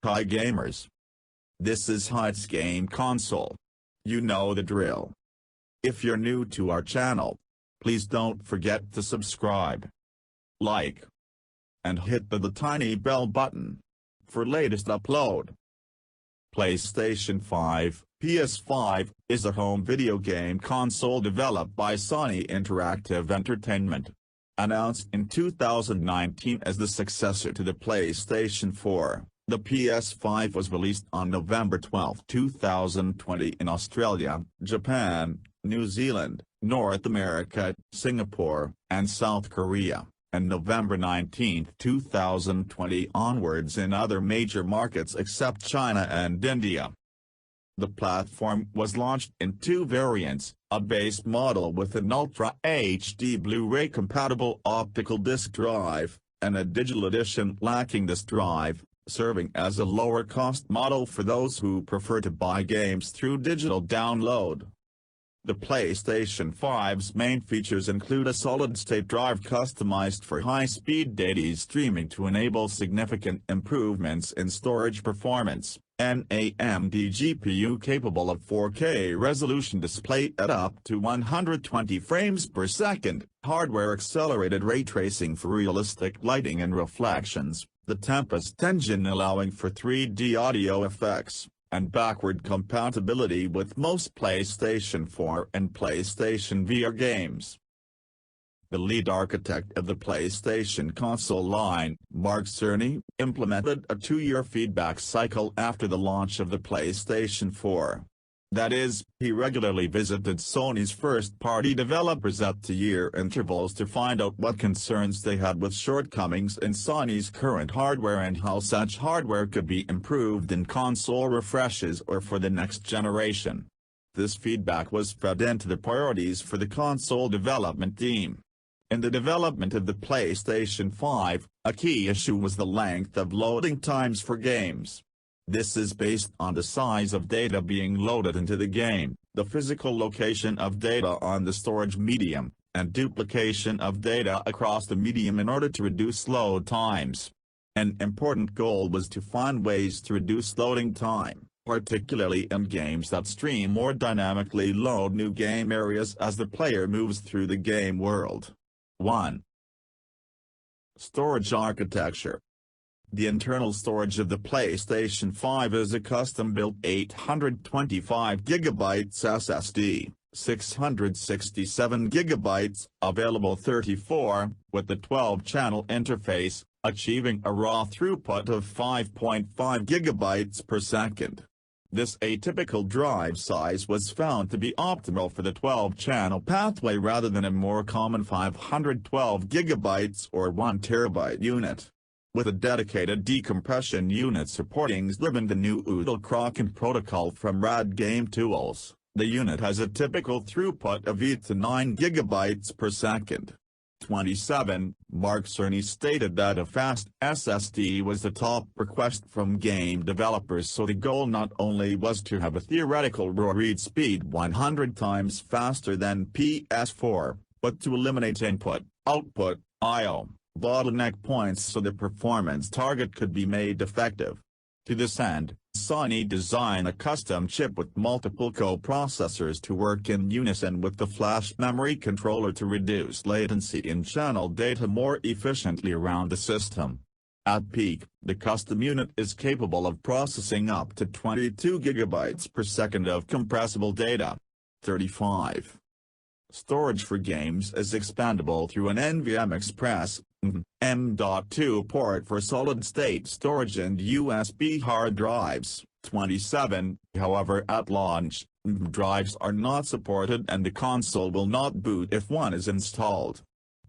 Hi gamers. This is Heights Game Console. You know the drill. If you're new to our channel, please don't forget to subscribe, like, and hit the tiny bell button for latest upload. PlayStation 5, PS5, is a home video game console developed by Sony Interactive Entertainment. Announced in 2019 as the successor to the PlayStation 4, the PS5 was released on November 12, 2020 in Australia, Japan, New Zealand, North America, Singapore, and South Korea, and November 19, 2020 onwards in other major markets except China and India. The platform was launched in two variants, a base model with an Ultra HD Blu-ray compatible optical disc drive, and a digital edition lacking this drive, serving as a lower-cost model for those who prefer to buy games through digital download. The PlayStation 5's main features include a solid-state drive customized for high-speed data streaming to enable significant improvements in storage performance, an AMD GPU capable of 4K resolution display at up to 120 frames per second, hardware-accelerated ray tracing for realistic lighting and reflections, the Tempest engine allowing for 3D audio effects, and backward compatibility with most PlayStation 4 and PlayStation VR games. The lead architect of the PlayStation console line, Mark Cerny, implemented a 2-year feedback cycle after the launch of the PlayStation 4. That is, he regularly visited Sony's first-party developers at 2-year intervals to find out what concerns they had with shortcomings in Sony's current hardware and how such hardware could be improved in console refreshes or for the next generation. This feedback was fed into the priorities for the console development team. In the development of the PlayStation 5, a key issue was the length of loading times for games. This is based on the size of data being loaded into the game, the physical location of data on the storage medium, and duplication of data across the medium in order to reduce load times. An important goal was to find ways to reduce loading time, particularly in games that stream or dynamically load new game areas as the player moves through the game world. 1. Storage architecture. The internal storage of the PlayStation 5 is a custom-built 825GB SSD, 667GB, available 34, with the 12-channel interface, achieving a raw throughput of 5.5 GB per second. This atypical drive size was found to be optimal for the 12-channel pathway rather than a more common 512GB or 1TB unit. With a dedicated decompression unit supporting SLIM and the new Udall-Kraken protocol from RAD Game Tools, the unit has a typical throughput of 8 to 9 GB per second. 27. Mark Cerny stated that a fast SSD was the top request from game developers, so the goal not only was to have a theoretical raw read speed 100 times faster than PS4, but to eliminate input, output, I/O bottleneck points so the performance target could be made effective. To this end, Sony designed a custom chip with multiple co-processors to work in unison with the flash memory controller to reduce latency in channel data more efficiently around the system. At peak, the custom unit is capable of processing up to 22 GB per second of compressible data. 35. Storage for games is expandable through an NVMe Express M.2 port for solid-state storage and USB hard drives. 27. However, at launch, drives are not supported and the console will not boot if one is installed.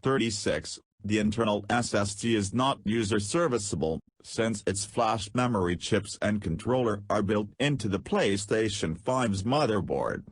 36. The internal SSD is not user-serviceable, since its flash memory chips and controller are built into the PlayStation 5's motherboard.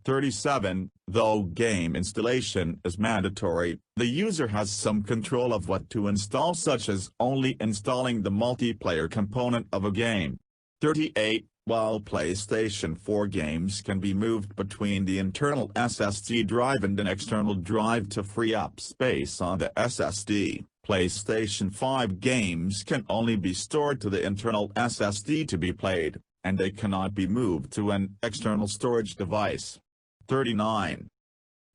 37. Though game installation is mandatory, the user has some control of what to install, such as only installing the multiplayer component of a game. 38. While PlayStation 4 games can be moved between the internal SSD drive and an external drive to free up space on the SSD, PlayStation 5 games can only be stored to the internal SSD to be played, and they cannot be moved to an external storage device. 39.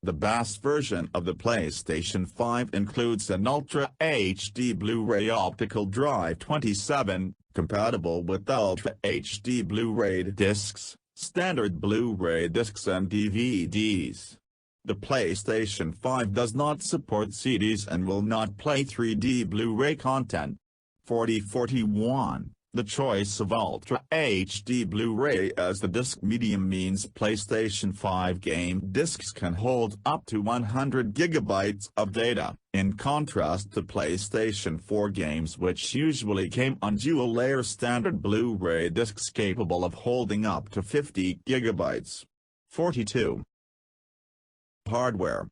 The base version of the PlayStation 5 includes an Ultra HD Blu-ray optical drive. 27, compatible with Ultra HD Blu-ray discs, standard Blu-ray discs and DVDs. The PlayStation 5 does not support CDs and will not play 3D Blu-ray content. 41. The choice of Ultra HD Blu-ray as the disc medium means PlayStation 5 game discs can hold up to 100 GB of data, in contrast to PlayStation 4 games which usually came on dual-layer standard Blu-ray discs capable of holding up to 50 GB. 42. Hardware.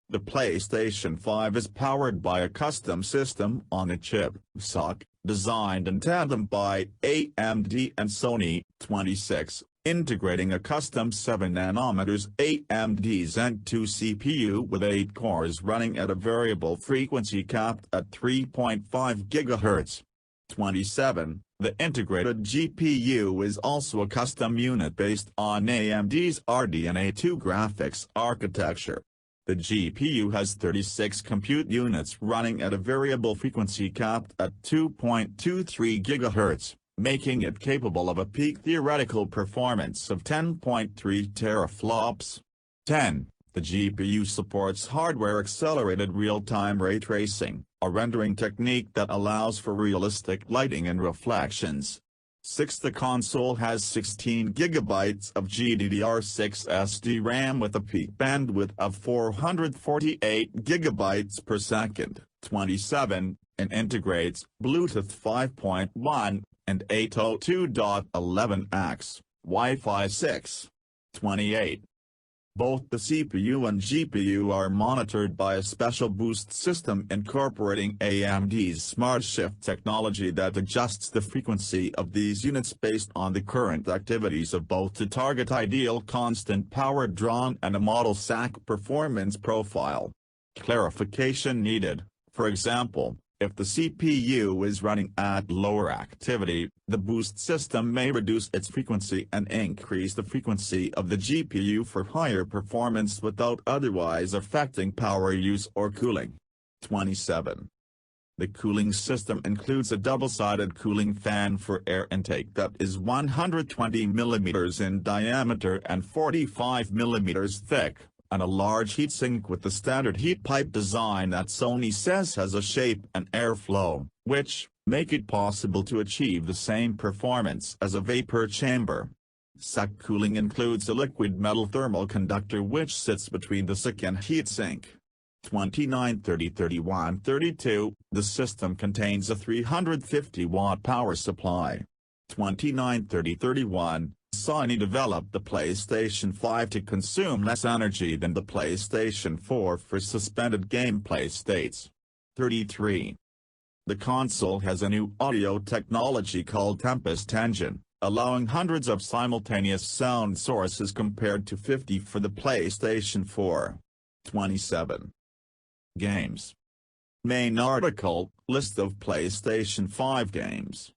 The PlayStation 5 is powered by a custom system-on-a-chip (SoC), designed in tandem by AMD and Sony. 26, integrating a custom 7nm AMD Zen 2 CPU with 8 cores running at a variable frequency capped at 3.5 GHz. 27, the integrated GPU is also a custom unit based on AMD's RDNA 2 graphics architecture. The GPU has 36 compute units running at a variable frequency capped at 2.23 GHz, making it capable of a peak theoretical performance of 10.3 teraflops. 10. The GPU supports hardware-accelerated real-time ray tracing, a rendering technique that allows for realistic lighting and reflections. 6. The console has 16 GB of GDDR6 SD-RAM with a peak bandwidth of 448 GB per second. 27, and integrates Bluetooth 5.1 and 802.11ax, Wi-Fi 6. 28. Both the CPU and GPU are monitored by a special boost system incorporating AMD's Smart Shift technology that adjusts the frequency of these units based on the current activities of both to target ideal constant power drawn and a model SAC performance profile. Clarification needed. For example, if the CPU is running at lower activity, the boost system may reduce its frequency and increase the frequency of the GPU for higher performance without otherwise affecting power use or cooling. 27. The cooling system includes a double-sided cooling fan for air intake that is 120 mm in diameter and 45 mm thick, and a large heatsink with the standard heat pipe design that Sony says has a shape and airflow, which make it possible to achieve the same performance as a vapor chamber. SAC cooling includes a liquid metal thermal conductor which sits between the SiC and heatsink. 29 30 31 32, the system contains a 350-watt power supply. 29 30 31, Sony developed the PlayStation 5 to consume less energy than the PlayStation 4 for suspended gameplay states. 33. The console has a new audio technology called Tempest Engine, allowing hundreds of simultaneous sound sources compared to 50 for the PlayStation 4. 27. Games. Main article, list of PlayStation 5 games.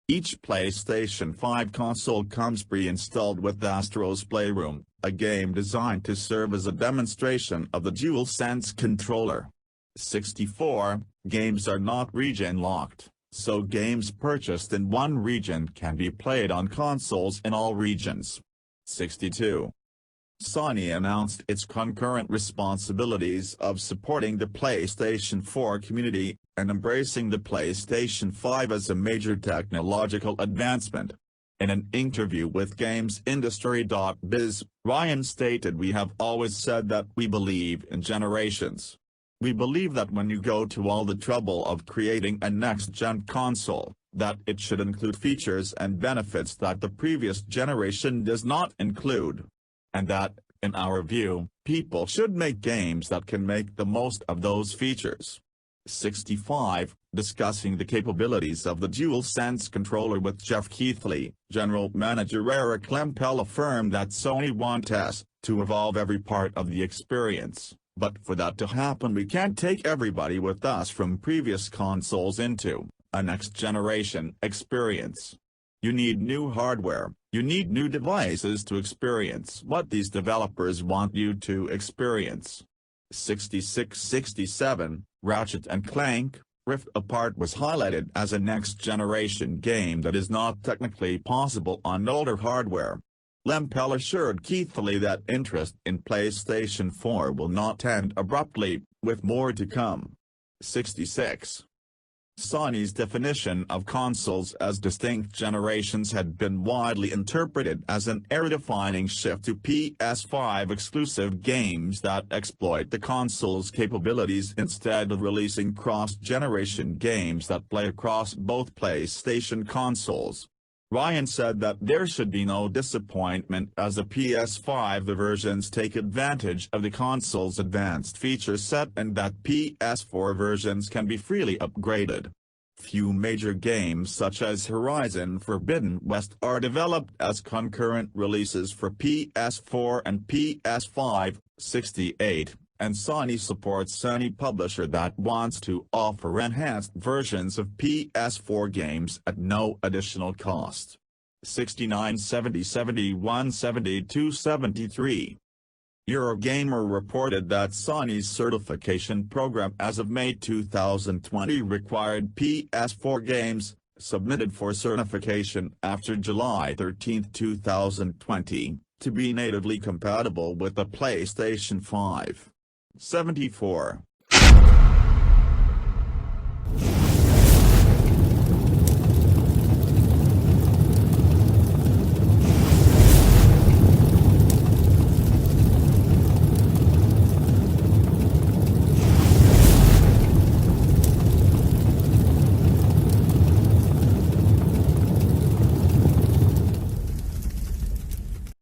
Each PlayStation 5 console comes pre-installed with Astro's Playroom, a game designed to serve as a demonstration of the DualSense controller. 64. Games are not region-locked, so games purchased in one region can be played on consoles in all regions. 62. Sony announced its concurrent responsibilities of supporting the PlayStation 4 community, and embracing the PlayStation 5 as a major technological advancement. In an interview with GamesIndustry.biz, Ryan stated, "We have always said that we believe in generations. We believe that when you go to all the trouble of creating a next-gen console, that it should include features and benefits that the previous generation does not include. And that, in our view, people should make games that can make the most of those features." 65. Discussing the capabilities of the DualSense controller with Jeff Keithley, General Manager Eric Lempel affirmed that Sony wants to evolve every part of the experience, But for that to happen, we can't take everybody with us from previous consoles into a next-generation experience. You need new hardware, you need new devices to experience what these developers want you to experience. 6667, Ratchet & Clank Rift Apart was highlighted as a next-generation game that is not technically possible on older hardware. Lempel assured Keithley that interest in PlayStation 4 will not end abruptly, with more to come. 66. Sony's definition of consoles as distinct generations had been widely interpreted as an era-defining shift to PS5 exclusive games that exploit the console's capabilities instead of releasing cross-generation games that play across both PlayStation consoles. Ryan said that there should be no disappointment as the PS5 versions take advantage of the console's advanced feature set and that PS4 versions can be freely upgraded. Few major games such as Horizon Forbidden West are developed as concurrent releases for PS4 and PS5. 68, and Sony supports Sony publisher that wants to offer enhanced versions of PS4 games at no additional cost. 69 70 71 72 73. Eurogamer reported that Sony's certification program as of May 2020 required PS4 games, submitted for certification after July 13, 2020, to be natively compatible with the PlayStation 5. 74.